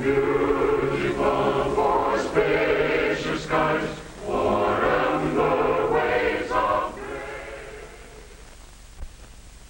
Beautiful for spacious skies, warm the ways of grace.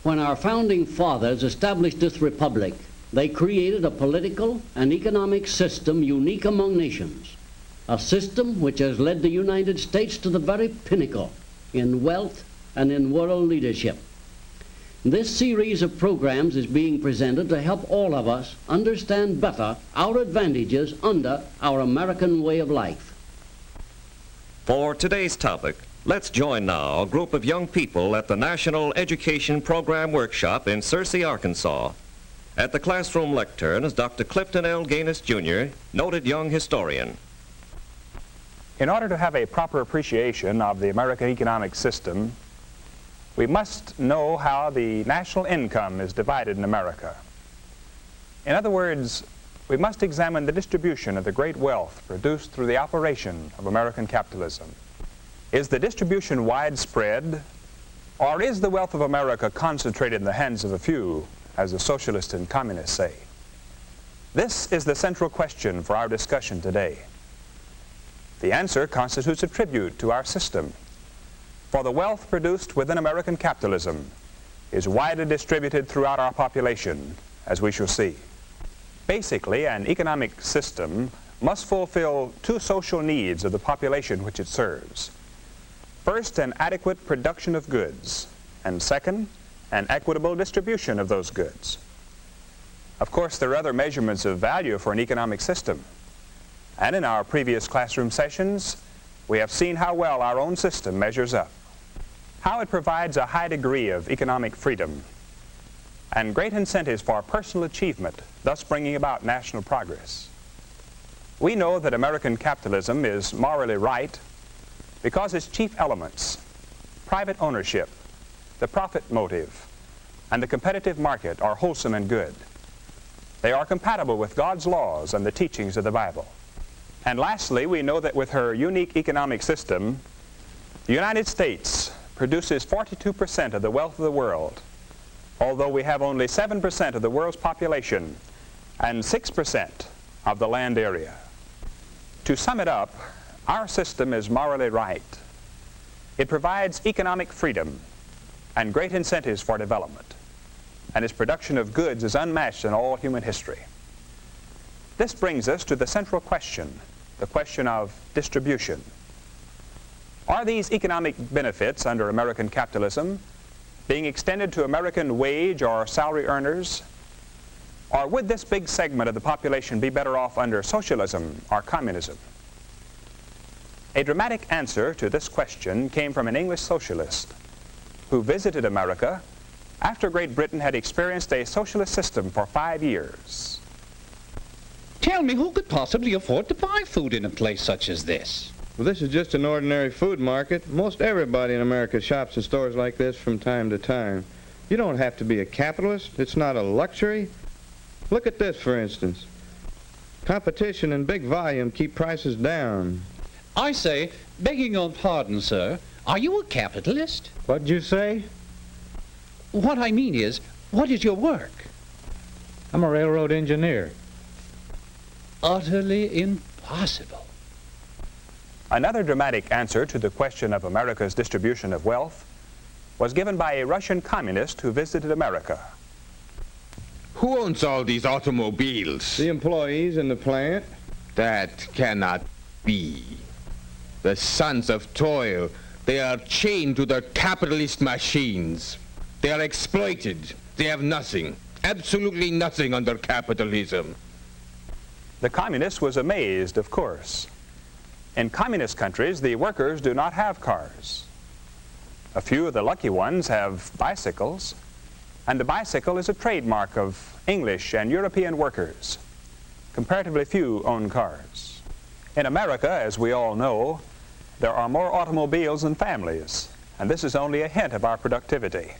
When our founding fathers established this republic, they created a political and economic system unique among nations, a system which has led the United States to the very pinnacle in wealth and in world leadership. This series of programs is being presented to help all of us understand better our advantages under our American way of life. For today's topic, let's join now a group of young people at the National Education Program Workshop in Searcy, Arkansas. At the classroom lectern is Dr. Clifton L. Ganus, Jr., noted young historian. In order to have a proper appreciation of the American economic system, we must know how the national income is divided in America. In other words, we must examine the distribution of the great wealth produced through the operation of American capitalism. Is the distribution widespread, or is the wealth of America concentrated in the hands of a few, as the socialists and communists say? This is the central question for our discussion today. The answer constitutes a tribute to our system. For the wealth produced within American capitalism is widely distributed throughout our population, as we shall see. Basically, an economic system must fulfill two social needs of the population which it serves. First, an adequate production of goods, and second, an equitable distribution of those goods. Of course, there are other measurements of value for an economic system. And in our previous classroom sessions, we have seen how well our own system measures up, how it provides a high degree of economic freedom and great incentives for personal achievement, thus bringing about national progress. We know that American capitalism is morally right because its chief elements, private ownership, the profit motive, and the competitive market, are wholesome and good. They are compatible with God's laws and the teachings of the Bible. And lastly, we know that with her unique economic system, the United States produces 42% of the wealth of the world, although we have only 7% of the world's population and 6% of the land area. To sum it up, our system is morally right. It provides economic freedom and great incentives for development, and its production of goods is unmatched in all human history. This brings us to the central question, the question of distribution. Are these economic benefits under American capitalism being extended to American wage or salary earners? Or would this big segment of the population be better off under socialism or communism? A dramatic answer to this question came from an English socialist who visited America after Great Britain had experienced a socialist system for 5 years. Tell me, who could possibly afford to buy food in a place such as this? Well, this is just an ordinary food market. Most everybody in America shops in stores like this from time to time. You don't have to be a capitalist. It's not a luxury. Look at this, for instance. Competition and big volume keep prices down. I say, begging your pardon, sir, are you a capitalist? What'd you say? What I mean is, what is your work? I'm a railroad engineer. Utterly impossible. Another dramatic answer to the question of America's distribution of wealth was given by a Russian communist who visited America. Who owns all these automobiles? The employees in the plant. That cannot be. The sons of toil, they are chained to their capitalist machines. They are exploited. They have nothing, absolutely nothing under capitalism. The communist was amazed, of course. In communist countries, the workers do not have cars. A few of the lucky ones have bicycles, and the bicycle is a trademark of English and European workers. Comparatively few own cars. In America, as we all know, there are more automobiles than families, and this is only a hint of our productivity.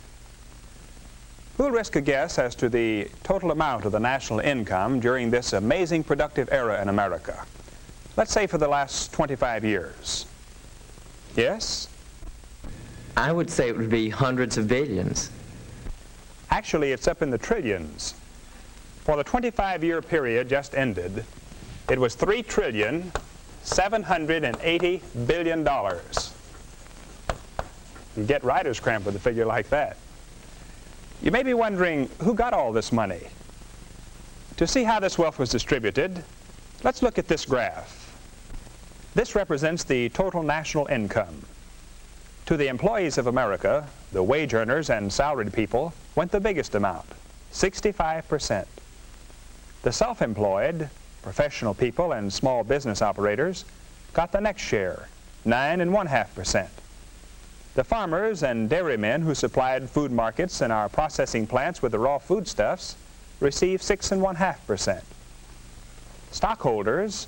We'll risk a guess as to the total amount of the national income during this amazing productive era in America. Let's say for the last 25 years. Yes? I would say it would be hundreds of billions. Actually, it's up in the trillions. For the 25-year period just ended, It was $3,780 billion. You get writer's cramp with a figure like that. You may be wondering, who got all this money? To see how this wealth was distributed, let's look at this graph. This represents the total national income. To the employees of America, the wage earners and salaried people, went the biggest amount, 65%. The self-employed, professional people and small business operators got the next share, 9.5%. The farmers and dairymen who supplied food markets and our processing plants with the raw foodstuffs received 6.5%. Stockholders,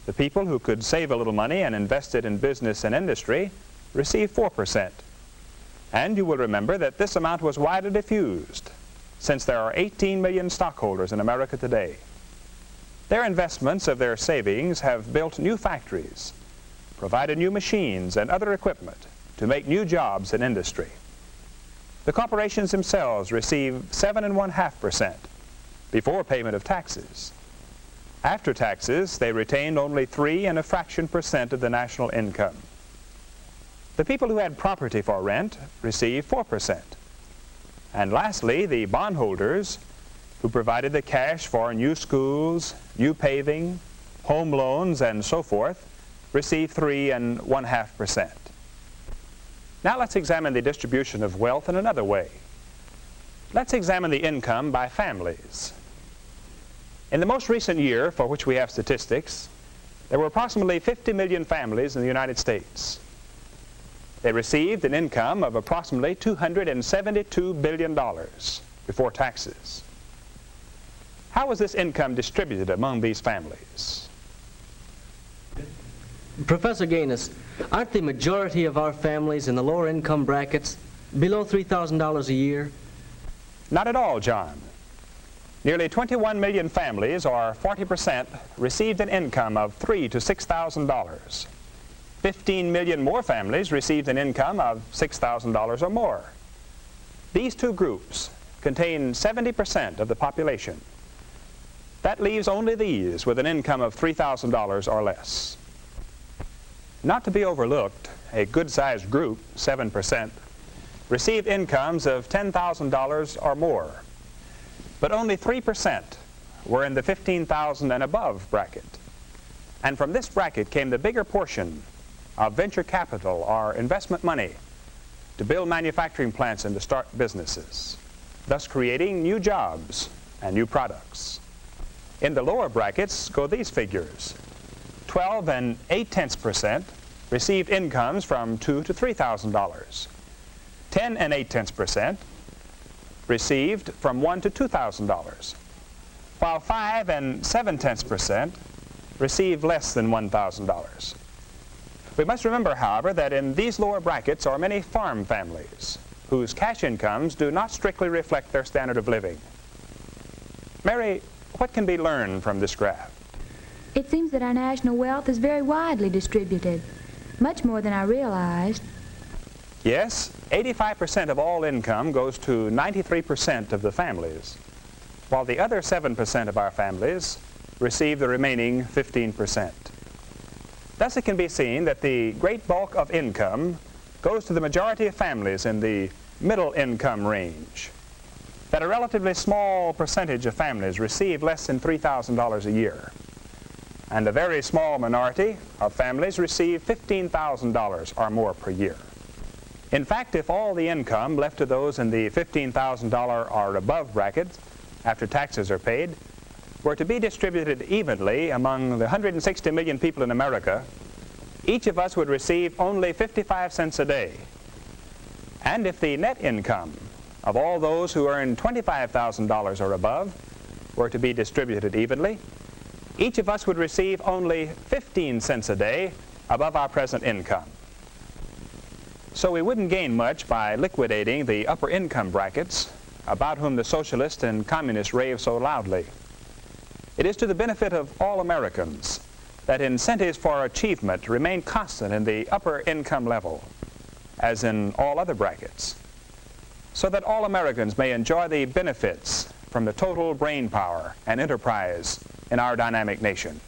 the people who could save a little money and invest it in business and industry, received 4%. And you will remember that this amount was widely diffused, since there are 18 million stockholders in America today. Their investments of their savings have built new factories, provided new machines and other equipment to make new jobs in industry. The corporations themselves receive 7.5% before payment of taxes. After taxes, they retained only 3.1% of the national income. The people who had property for rent received 4%. And lastly, the bondholders, who provided the cash for new schools, new paving, home loans, and so forth, received 3.5%. Now let's examine the distribution of wealth in another way. Let's examine the income by families. In the most recent year, for which we have statistics, there were approximately 50 million families in the United States. They received an income of approximately $272 billion before taxes. How was this income distributed among these families? Professor Ganus, aren't the majority of our families in the lower income brackets below $3,000 a year? Not at all, John. Nearly 21 million families, or 40%, received an income of $3,000 to $6,000. 15 million more families received an income of $6,000 or more. These two groups contain 70% of the population. That leaves only these with an income of $3,000 or less. Not to be overlooked, a good-sized group, 7%, received incomes of $10,000 or more. But only 3% were in the $15,000 and above bracket. And from this bracket came the bigger portion of venture capital or investment money to build manufacturing plants and to start businesses, thus creating new jobs and new products. In the lower brackets go these figures. 12.8% received incomes from $2,000 to $3,000. 10.8% received from $1,000 to $2,000, while 5.7% received less than $1,000. We must remember, however, that in these lower brackets are many farm families whose cash incomes do not strictly reflect their standard of living. Mary, what can be learned from this graph? It seems that our national wealth is very widely distributed, much more than I realized. Yes, 85% of all income goes to 93% of the families, while the other 7% of our families receive the remaining 15%. Thus it can be seen that the great bulk of income goes to the majority of families in the middle income range, that a relatively small percentage of families receive less than $3,000 a year, and a very small minority of families receive $15,000 or more per year. In fact, if all the income left to those in the $15,000 or above bracket after taxes are paid were to be distributed evenly among the 160 million people in America, each of us would receive only 55 cents a day. And if the net income of all those who earn $25,000 or above were to be distributed evenly, each of us would receive only 15 cents a day above our present income. So we wouldn't gain much by liquidating the upper income brackets about whom the socialists and communists rave so loudly. It is to the benefit of all Americans that incentives for achievement remain constant in the upper income level, as in all other brackets, so that all Americans may enjoy the benefits from the total brain power and enterprise in our dynamic nation.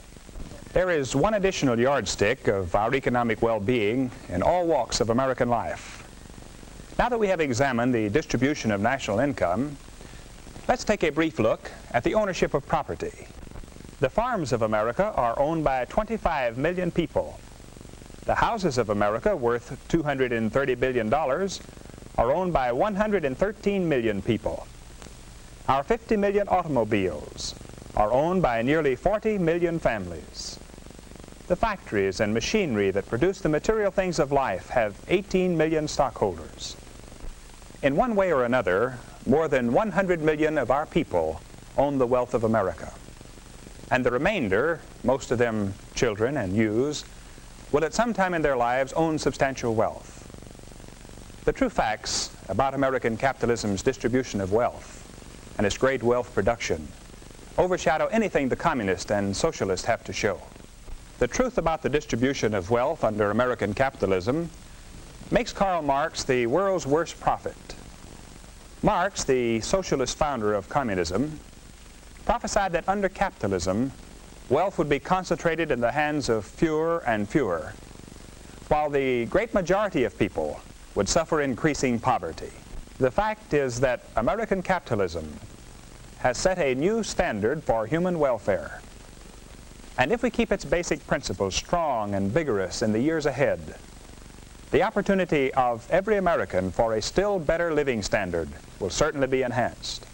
There is one additional yardstick of our economic well-being in all walks of American life. Now that we have examined the distribution of national income, let's take a brief look at the ownership of property. The farms of America are owned by 25 million people. The houses of America, worth $230 billion, are owned by 113 million people. Our 50 million automobiles are owned by nearly 40 million families. The factories and machinery that produce the material things of life have 18 million stockholders. In one way or another, more than 100 million of our people own the wealth of America. And the remainder, most of them children and youths, will at some time in their lives own substantial wealth. The true facts about American capitalism's distribution of wealth and its great wealth production overshadow anything the communist and socialist have to show. The truth about the distribution of wealth under American capitalism makes Karl Marx the world's worst prophet. Marx, the socialist founder of communism, prophesied that under capitalism, wealth would be concentrated in the hands of fewer and fewer, while the great majority of people would suffer increasing poverty. The fact is that American capitalism has set a new standard for human welfare. And if we keep its basic principles strong and vigorous in the years ahead, the opportunity of every American for a still better living standard will certainly be enhanced.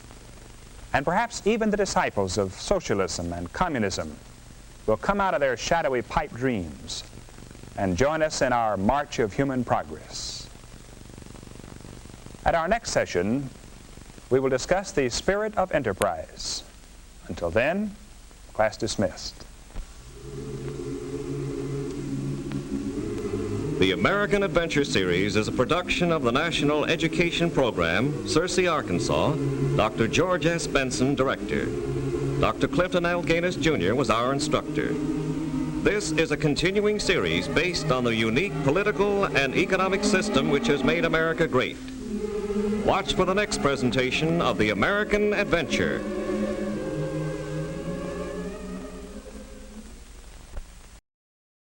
And perhaps even the disciples of socialism and communism will come out of their shadowy pipe dreams and join us in our march of human progress. At our next session, we will discuss the spirit of enterprise. Until then, class dismissed. The American Adventure Series is a production of the National Education Program, Searcy, Arkansas. Dr. George S. Benson, director. Dr. Clifton L. Ganus, Jr. was our instructor. This is a continuing series based on the unique political and economic system which has made America great. Watch for the next presentation of The American Adventure.